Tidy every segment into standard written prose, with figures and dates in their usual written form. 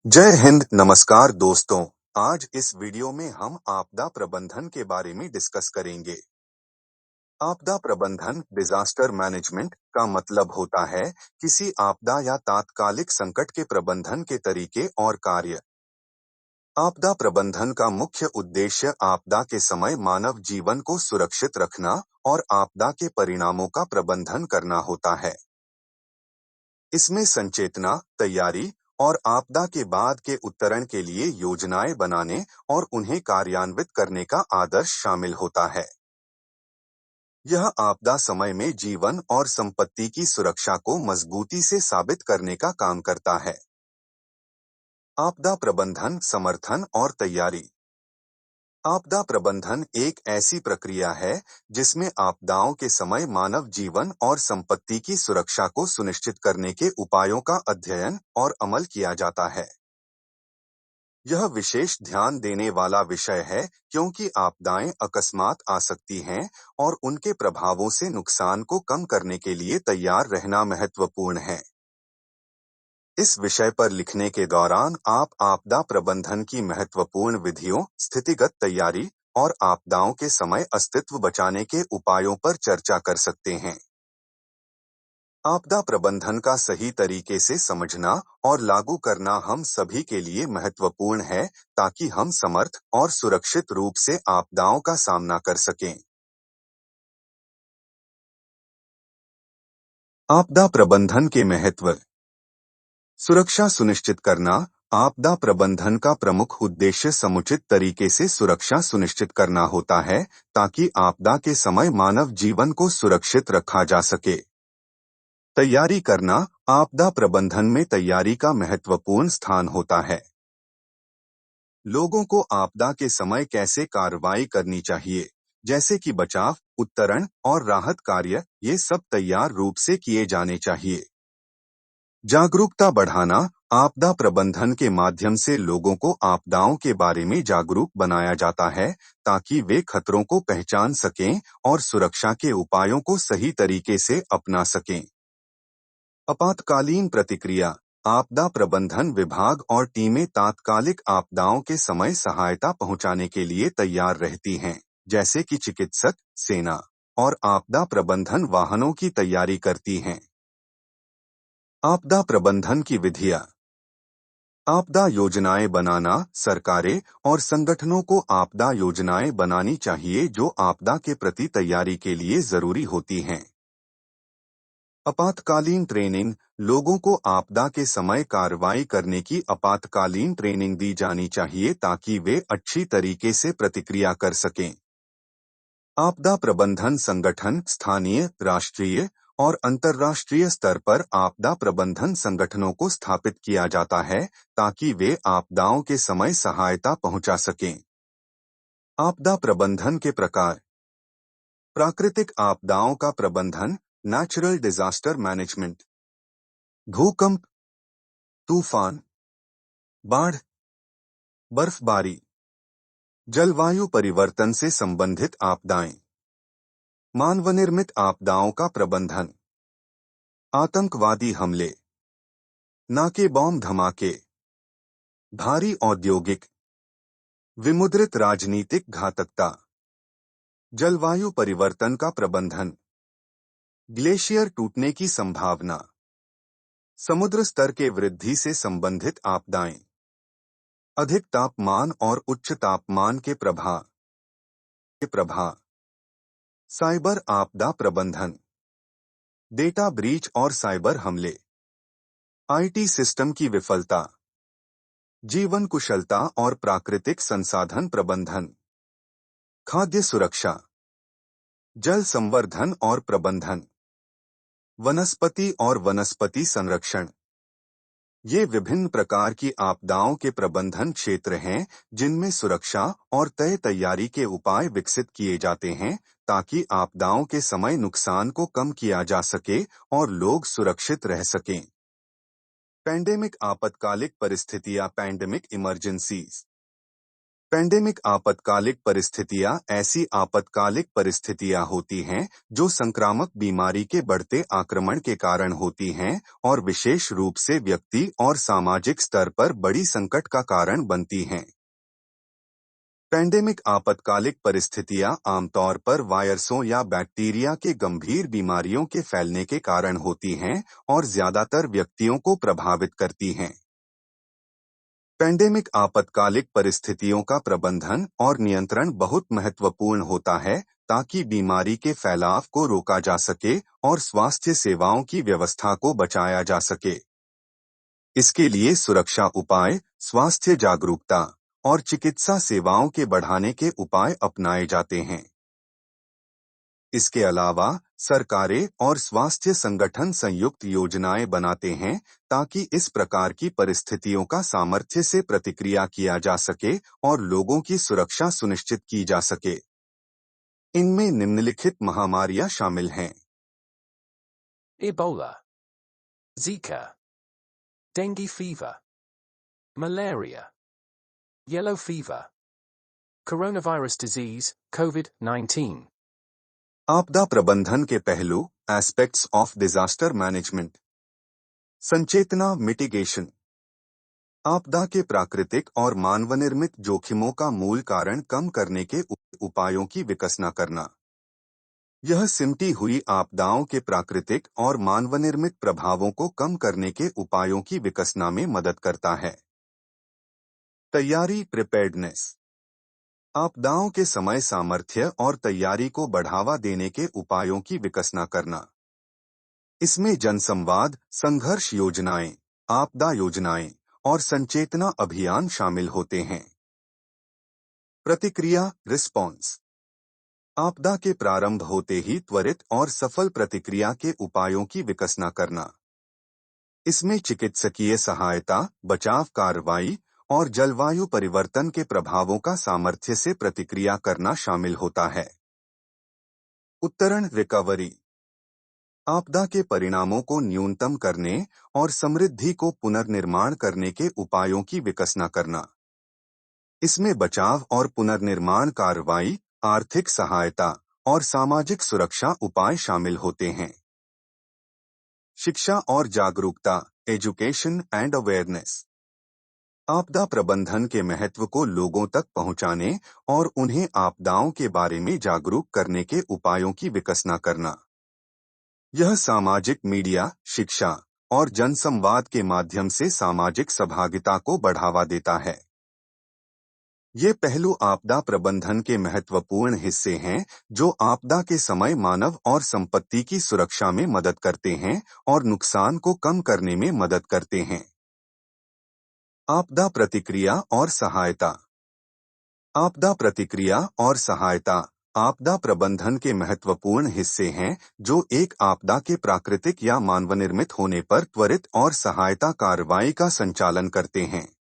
जय हिंद। नमस्कार दोस्तों। आज इस वीडियो में हम आपदा प्रबंधन के बारे में डिस्कस करेंगे। आपदा प्रबंधन डिजास्टर मैनेजमेंट का मतलब होता है किसी आपदा या तात्कालिक संकट के प्रबंधन के तरीके और कार्य। आपदा प्रबंधन का मुख्य उद्देश्य आपदा के समय मानव जीवन को सुरक्षित रखना और आपदा के परिणामों का प्रबंधन करना होता है। इसमें संचेतना, तैयारी और आपदा के बाद के उत्तरण के लिए योजनाएं बनाने और उन्हें कार्यान्वित करने का आदर्श शामिल होता है। यह आपदा समय में जीवन और संपत्ति की सुरक्षा को मजबूती से साबित करने का काम करता है। आपदा प्रबंधन, समर्थन और तैयारी। आपदा प्रबंधन एक ऐसी प्रक्रिया है जिसमें आपदाओं के समय मानव जीवन और संपत्ति की सुरक्षा को सुनिश्चित करने के उपायों का अध्ययन और अमल किया जाता है। यह विशेष ध्यान देने वाला विषय है क्योंकि आपदाएं अकस्मात आ सकती हैं और उनके प्रभावों से नुकसान को कम करने के लिए तैयार रहना महत्वपूर्ण है। इस विषय पर लिखने के दौरान आप आपदा प्रबंधन की महत्वपूर्ण विधियों, स्थितिगत तैयारी और आपदाओं के समय अस्तित्व बचाने के उपायों पर चर्चा कर सकते हैं। आपदा प्रबंधन का सही तरीके से समझना और लागू करना हम सभी के लिए महत्वपूर्ण है ताकि हम समर्थ और सुरक्षित रूप से आपदाओं का सामना कर सकें। आपदा प्रबंधन के महत्व। सुरक्षा सुनिश्चित करना। आपदा प्रबंधन का प्रमुख उद्देश्य समुचित तरीके से सुरक्षा सुनिश्चित करना होता है ताकि आपदा के समय मानव जीवन को सुरक्षित रखा जा सके। तैयारी करना। आपदा प्रबंधन में तैयारी का महत्वपूर्ण स्थान होता है। लोगों को आपदा के समय कैसे कार्रवाई करनी चाहिए, जैसे कि बचाव, उत्तरण और राहत कार्य, ये सब तैयार रूप से किए जाने चाहिए। जागरूकता बढ़ाना। आपदा प्रबंधन के माध्यम से लोगों को आपदाओं के बारे में जागरूक बनाया जाता है ताकि वे खतरों को पहचान सकें और सुरक्षा के उपायों को सही तरीके से अपना सकें। आपातकालीन प्रतिक्रिया। आपदा प्रबंधन विभाग और टीमें तात्कालिक आपदाओं के समय सहायता पहुंचाने के लिए तैयार रहती हैं, जैसे कि चिकित्सक, सेना और आपदा प्रबंधन वाहनों की तैयारी करती हैं। आपदा प्रबंधन की विधियां। आपदा योजनाएं बनाना। सरकारें और संगठनों को आपदा योजनाएं बनानी चाहिए जो आपदा के प्रति तैयारी के लिए जरूरी होती हैं। आपातकालीन ट्रेनिंग। लोगों को आपदा के समय कार्रवाई करने की आपातकालीन ट्रेनिंग दी जानी चाहिए ताकि वे अच्छी तरीके से प्रतिक्रिया कर सकें। आपदा प्रबंधन संगठन स्थानीय, राष्ट्रीय और अंतर्राष्ट्रीय स्तर पर आपदा प्रबंधन संगठनों को स्थापित किया जाता है ताकि वे आपदाओं के समय सहायता पहुंचा सकें। आपदा प्रबंधन के प्रकार। प्राकृतिक आपदाओं का प्रबंधन, नेचुरल डिजास्टर मैनेजमेंट। भूकंप, तूफान, बाढ़, बर्फबारी, जलवायु परिवर्तन से संबंधित आपदाएं। मानवनिर्मित आपदाओं का प्रबंधन। आतंकवादी हमले, नाके बॉम्ब धमाके, भारी औद्योगिक, विमुद्रित राजनीतिक घातकता। जलवायु परिवर्तन का प्रबंधन। ग्लेशियर टूटने की संभावना। समुद्र स्तर के वृद्धि से संबंधित आपदाएं। अधिक तापमान और उच्च तापमान के प्रभाव। साइबर आपदा प्रबंधन। डेटा ब्रीच और साइबर हमले। आईटी सिस्टम की विफलता। जीवन कुशलता और प्राकृतिक संसाधन प्रबंधन। खाद्य सुरक्षा, जल संवर्धन और प्रबंधन, वनस्पति और वनस्पति संरक्षण। ये विभिन्न प्रकार की आपदाओं के प्रबंधन क्षेत्र हैं जिनमें सुरक्षा और तय तैयारी के उपाय विकसित किए जाते हैं ताकि आपदाओं के समय नुकसान को कम किया जा सके और लोग सुरक्षित रह सकें। पैंडेमिक आपातकालिक परिस्थितियां, पैंडेमिक इमरजेंसीज। पैंडेमिक आपातकालिक परिस्थितियां ऐसी आपातकालिक परिस्थितियां होती हैं जो संक्रामक बीमारी के बढ़ते आक्रमण के कारण होती हैं और विशेष रूप से व्यक्ति और सामाजिक स्तर पर बड़ी संकट का कारण बनती हैं। पैंडेमिक आपातकालिक परिस्थितियां आमतौर पर वायरसों या बैक्टीरिया के गंभीर बीमारियों के फैलने के कारण होती हैं और ज्यादातर व्यक्तियों को प्रभावित करती हैं। पैंडेमिक आपातकालिक परिस्थितियों का प्रबंधन और नियंत्रण बहुत महत्वपूर्ण होता है ताकि बीमारी के फैलाव को रोका जा सके और स्वास्थ्य सेवाओं की व्यवस्था को बचाया जा सके। इसके लिए सुरक्षा उपाय, स्वास्थ्य जागरूकता और चिकित्सा सेवाओं के बढ़ाने के उपाय अपनाए जाते हैं। इसके अलावा सरकारें और स्वास्थ्य संगठन संयुक्त योजनाएं बनाते हैं ताकि इस प्रकार की परिस्थितियों का सामर्थ्य से प्रतिक्रिया किया जा सके और लोगों की सुरक्षा सुनिश्चित की जा सके। इनमें निम्नलिखित महामारियां शामिल हैं। Ebola, Zika, dengue fever, malaria, yellow fever, coronavirus disease, COVID-19. आपदा प्रबंधन के पहलू, एस्पेक्ट्स ऑफ डिजास्टर मैनेजमेंट। संचेतना, मिटिगेशन। आपदा के प्राकृतिक और मानवनिर्मित जोखिमों का मूल कारण कम करने के उपायों की विकसना करना। यह सिमटी हुई आपदाओं के प्राकृतिक और मानवनिर्मित प्रभावों को कम करने के उपायों की विकसना में मदद करता है। तैयारी, प्रिपेयर्डनेस। आपदाओं के समय सामर्थ्य और तैयारी को बढ़ावा देने के उपायों की विकसना करना। इसमें जनसंवाद, संघर्ष योजनाएं, आपदा योजनाएं और संचेतना अभियान शामिल होते हैं। प्रतिक्रिया, रिस्पॉन्स। आपदा के प्रारंभ होते ही त्वरित और सफल प्रतिक्रिया के उपायों की विकसना करना। इसमें चिकित्सकीय सहायता, बचाव कार्रवाई और जलवायु परिवर्तन के प्रभावों का सामर्थ्य से प्रतिक्रिया करना शामिल होता है। उत्तरण, रिकवरी। आपदा के परिणामों को न्यूनतम करने और समृद्धि को पुनर्निर्माण करने के उपायों की विकसना करना। इसमें बचाव और पुनर्निर्माण कार्रवाई, आर्थिक सहायता और सामाजिक सुरक्षा उपाय शामिल होते हैं। शिक्षा और जागरूकता, एजुकेशन एंड अवेयरनेस। आपदा प्रबंधन के महत्व को लोगों तक पहुंचाने और उन्हें आपदाओं के बारे में जागरूक करने के उपायों की विकसना करना। यह सामाजिक मीडिया, शिक्षा और जनसंवाद के माध्यम से सामाजिक सहभागिता को बढ़ावा देता है। ये पहलू आपदा प्रबंधन के महत्वपूर्ण हिस्से हैं जो आपदा के समय मानव और संपत्ति की सुरक्षा में मदद करते हैं और नुकसान को कम करने में मदद करते हैं। आपदा प्रतिक्रिया और सहायता। आपदा प्रतिक्रिया और सहायता आपदा प्रबंधन के महत्वपूर्ण हिस्से हैं जो एक आपदा के प्राकृतिक या मानवनिर्मित होने पर त्वरित और सहायता कार्रवाई का संचालन करते हैं।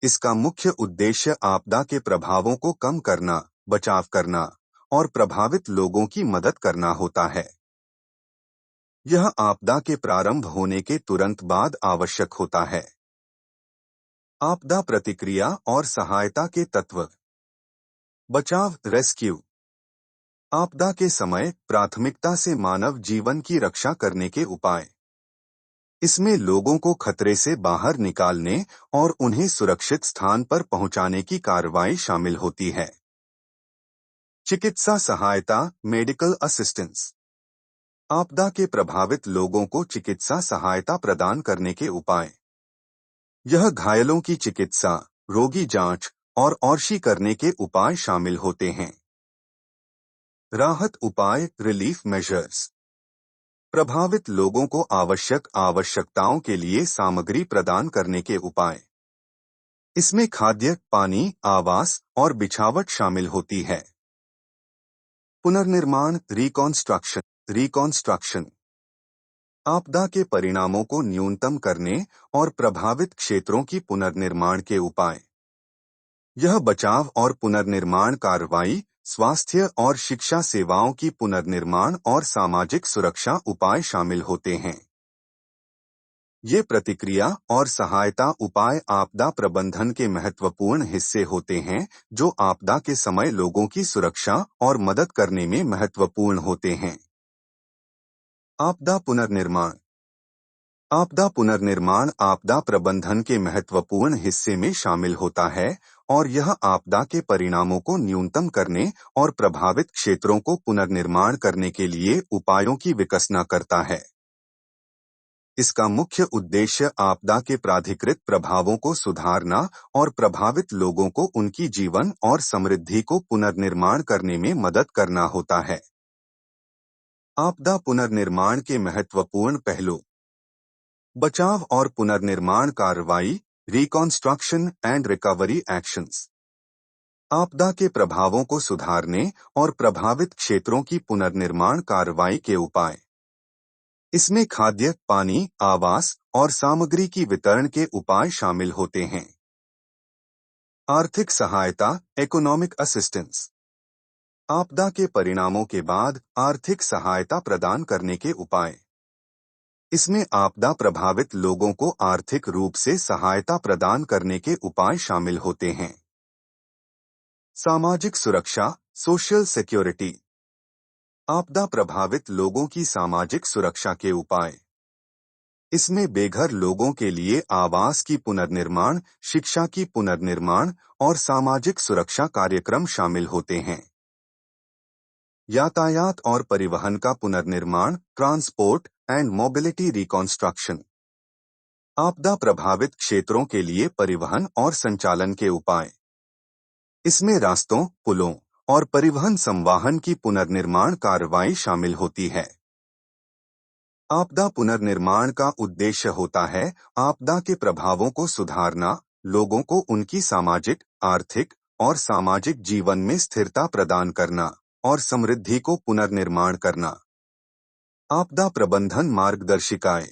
इसका मुख्य उद्देश्य आपदा के प्रभावों को कम करना, बचाव करना और प्रभावित लोगों की मदद करना होता है। यह आपदा के प्रारंभ होने के तुरंत बाद आवश्यक होता है। आपदा प्रतिक्रिया और सहायता के तत्व। बचाव, रेस्क्यू। आपदा के समय प्राथमिकता से मानव जीवन की रक्षा करने के उपाय। इसमें लोगों को खतरे से बाहर निकालने और उन्हें सुरक्षित स्थान पर पहुंचाने की कार्रवाई शामिल होती है। चिकित्सा सहायता, मेडिकल असिस्टेंस। आपदा के प्रभावित लोगों को चिकित्सा सहायता प्रदान करने के उपाय। यह घायलों की चिकित्सा, रोगी जांच और औषधि करने के उपाय शामिल होते हैं। राहत उपाय, रिलीफ मेजर्स। प्रभावित लोगों को आवश्यक आवश्यकताओं के लिए सामग्री प्रदान करने के उपाय। इसमें खाद्य, पानी, आवास और बिछावट शामिल होती है। पुनर्निर्माण, रिकॉन्स्ट्रक्शन। आपदा के परिणामों को न्यूनतम करने और प्रभावित क्षेत्रों की पुनर्निर्माण के उपाय। यह बचाव और पुनर्निर्माण कार्रवाई, स्वास्थ्य और शिक्षा सेवाओं की पुनर्निर्माण और सामाजिक सुरक्षा उपाय शामिल होते हैं। ये प्रतिक्रिया और सहायता उपाय आपदा प्रबंधन के महत्वपूर्ण हिस्से होते हैं, जो आपदा के समय लोगों की सुरक्षा और मदद करने में महत्वपूर्ण होते हैं। आपदा पुनर्निर्माण। आपदा पुनर्निर्माण आपदा प्रबंधन के महत्वपूर्ण हिस्से में शामिल होता है और यह आपदा के परिणामों को न्यूनतम करने और प्रभावित क्षेत्रों को पुनर्निर्माण करने के लिए उपायों की विकसना करता है। इसका मुख्य उद्देश्य आपदा के प्राधिकृत प्रभावों को सुधारना और प्रभावित लोगों को उनकी जीवन और समृद्धि को पुनर्निर्माण करने में मदद करना होता है। आपदा पुनर्निर्माण के महत्वपूर्ण पहलू: बचाव और पुनर्निर्माण कार्रवाई, रिकॉन्स्ट्रक्शन एंड रिकवरी एक्शंस। आपदा के प्रभावों को सुधारने और प्रभावित क्षेत्रों की पुनर्निर्माण कार्रवाई के उपाय। इसमें खाद्य, पानी, आवास और सामग्री की वितरण के उपाय शामिल होते हैं। आर्थिक सहायता, इकोनॉमिक असिस्टेंस। आपदा के परिणामों के बाद आर्थिक सहायता प्रदान करने के उपाय। इसमें आपदा प्रभावित लोगों को आर्थिक रूप से सहायता प्रदान करने के उपाय शामिल होते हैं। सामाजिक सुरक्षा, सोशल सिक्योरिटी। आपदा प्रभावित लोगों की सामाजिक सुरक्षा के उपाय। इसमें बेघर लोगों के लिए आवास की पुनर्निर्माण, शिक्षा की पुनर्निर्माण और सामाजिक सुरक्षा कार्यक्रम शामिल होते हैं। यातायात और परिवहन का पुनर्निर्माण, ट्रांसपोर्ट एंड मोबिलिटी रिकॉन्स्ट्रक्शन। आपदा प्रभावित क्षेत्रों के लिए परिवहन और संचालन के उपाय। इसमें रास्तों, पुलों और परिवहन संवाहन की पुनर्निर्माण कार्रवाई शामिल होती है। आपदा पुनर्निर्माण का उद्देश्य होता है आपदा के प्रभावों को सुधारना, लोगों को उनकी सामाजिक, आर्थिक और सामाजिक जीवन में स्थिरता प्रदान करना और समृद्धि को पुनर्निर्माण करना। आपदा प्रबंधन मार्गदर्शिकाएं।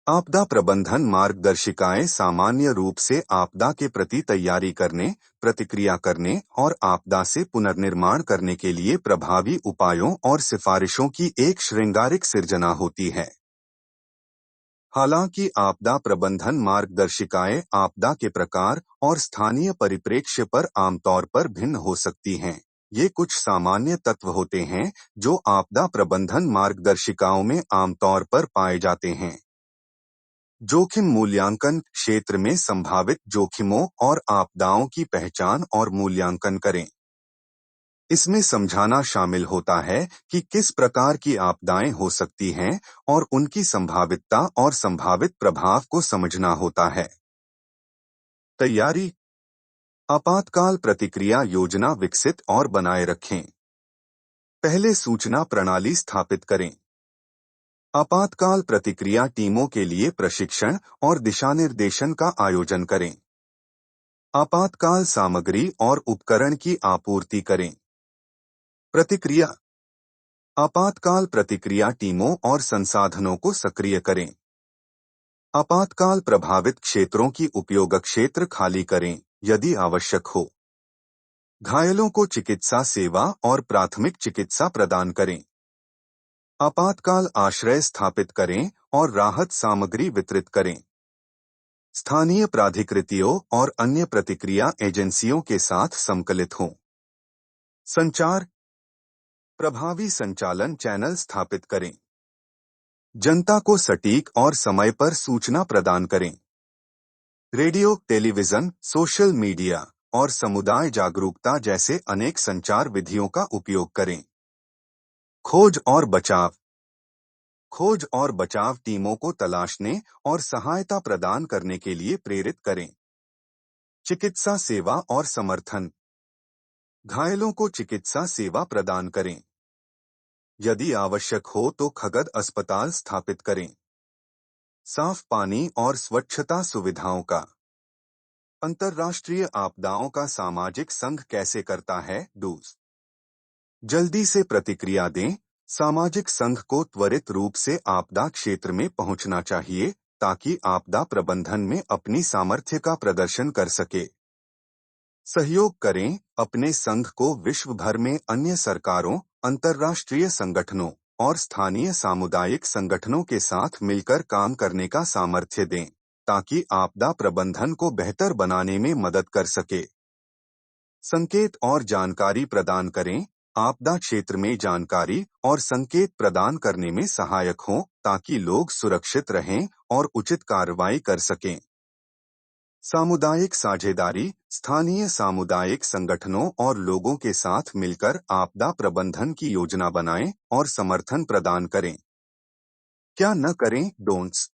आपदा प्रबंधन मार्गदर्शिकाएं सामान्य रूप से आपदा के प्रति तैयारी करने, प्रतिक्रिया करने और आपदा से पुनर्निर्माण करने के लिए प्रभावी उपायों और सिफारिशों की एक श्रृंगारिक सिर्जना होती है। हालांकि आपदा प्रबंधन मार्गदर्शिकाएं आपदा के प्रकार और स्थानीय परिप्रेक्ष्य पर आमतौर पर भिन्न हो सकती हैं, ये कुछ सामान्य तत्व होते हैं जो आपदा प्रबंधन मार्गदर्शिकाओं में आमतौर पर पाए जाते हैं। जोखिम मूल्यांकन। क्षेत्र में संभावित जोखिमों और आपदाओं की पहचान और मूल्यांकन करें। इसमें समझाना शामिल होता है कि किस प्रकार की आपदाएं हो सकती हैं और उनकी संभावितता और संभावित प्रभाव को समझना होता है। तैयारी। आपातकाल प्रतिक्रिया योजना विकसित और बनाए रखें। पहले सूचना प्रणाली स्थापित करें। आपातकाल प्रतिक्रिया टीमों के लिए प्रशिक्षण और दिशानिर्देशन का आयोजन करें। आपातकाल सामग्री और उपकरण की आपूर्ति करें। प्रतिक्रिया। आपातकाल प्रतिक्रिया टीमों और संसाधनों को सक्रिय करें। आपातकाल प्रभावित क्षेत्रों की उपयोग क्षेत्र खाली करें, यदि आवश्यक हो। घायलों को चिकित्सा सेवा और प्राथमिक चिकित्सा प्रदान करें। आपातकाल आश्रय स्थापित करें और राहत सामग्री वितरित करें। स्थानीय प्राधिकृतियों और अन्य प्रतिक्रिया एजेंसियों के साथ संकलित हों। संचार। प्रभावी संचालन चैनल स्थापित करें। जनता को सटीक और समय पर सूचना प्रदान करें। रेडियो, टेलीविजन, सोशल मीडिया और समुदाय जागरूकता जैसे अनेक संचार विधियों का उपयोग करें। खोज और बचाव। खोज और बचाव टीमों को तलाशने और सहायता प्रदान करने के लिए प्रेरित करें। चिकित्सा सेवा और समर्थन। घायलों को चिकित्सा सेवा प्रदान करें। यदि आवश्यक हो तो खगद अस्पताल स्थापित करें। साफ पानी और स्वच्छता सुविधाओं का। अंतर्राष्ट्रीय आपदाओं का सामाजिक संघ कैसे करता है? डूज। जल्दी से प्रतिक्रिया दें। सामाजिक संघ को त्वरित रूप से आपदा क्षेत्र में पहुंचना चाहिए ताकि आपदा प्रबंधन में अपनी सामर्थ्य का प्रदर्शन कर सके। सहयोग करें। अपने संघ को विश्व भर में अन्य सरकारों, अंतर्राष्ट्रीय संगठनों और स्थानीय सामुदायिक संगठनों के साथ मिलकर काम करने का सामर्थ्य दें, ताकि आपदा प्रबंधन को बेहतर बनाने में मदद कर सके। संकेत और जानकारी प्रदान करें। आपदा क्षेत्र में जानकारी और संकेत प्रदान करने में सहायक हों, ताकि लोग सुरक्षित रहें और उचित कार्रवाई कर सकें। सामुदायिक साझेदारी, स्थानीय सामुदायिक संगठनों और लोगों के साथ मिलकर आपदा प्रबंधन की योजना बनाएं और समर्थन प्रदान करें। क्या न करें? डोंट्स।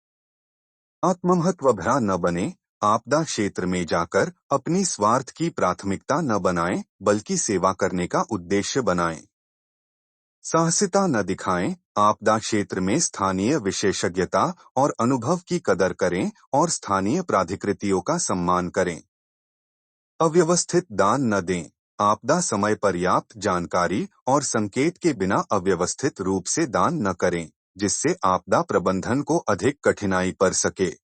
आत्ममहत्व भरा न बने। आपदा क्षेत्र में जाकर अपनी स्वार्थ की प्राथमिकता न बनाएं, बल्कि सेवा करने का उद्देश्य बनाएं। साहसिकता न दिखाएं। आपदा क्षेत्र में स्थानीय विशेषज्ञता और अनुभव की कदर करें और स्थानीय प्राधिकृतियों का सम्मान करें। अव्यवस्थित दान न दें। आपदा समय पर्याप्त जानकारी और संकेत के बिना अव्यवस्थित रूप से दान न करें, जिससे आपदा प्रबंधन को अधिक कठिनाई पड़ सके।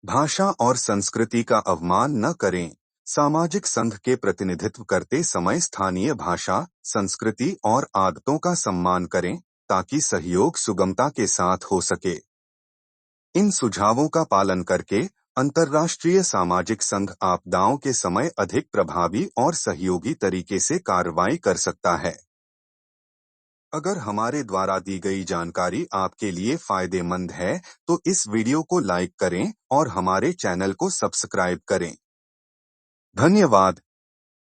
भाषा और संस्कृति का अवमान न करें। सामाजिक संघ के प्रतिनिधित्व करते समय स्थानीय भाषा, संस्कृति और आदतों का सम्मान करें, ताकि सहयोग सुगमता के साथ हो सके। इन सुझावों का पालन करके अंतर्राष्ट्रीय सामाजिक संघ आपदाओं के समय अधिक प्रभावी और सहयोगी तरीके से कार्रवाई कर सकता है। अगर हमारे द्वारा दी गई जानकारी आपके लिए फायदेमंद है, तो इस वीडियो को लाइक करें और हमारे चैनल को सब्सक्राइब करें। धन्यवाद।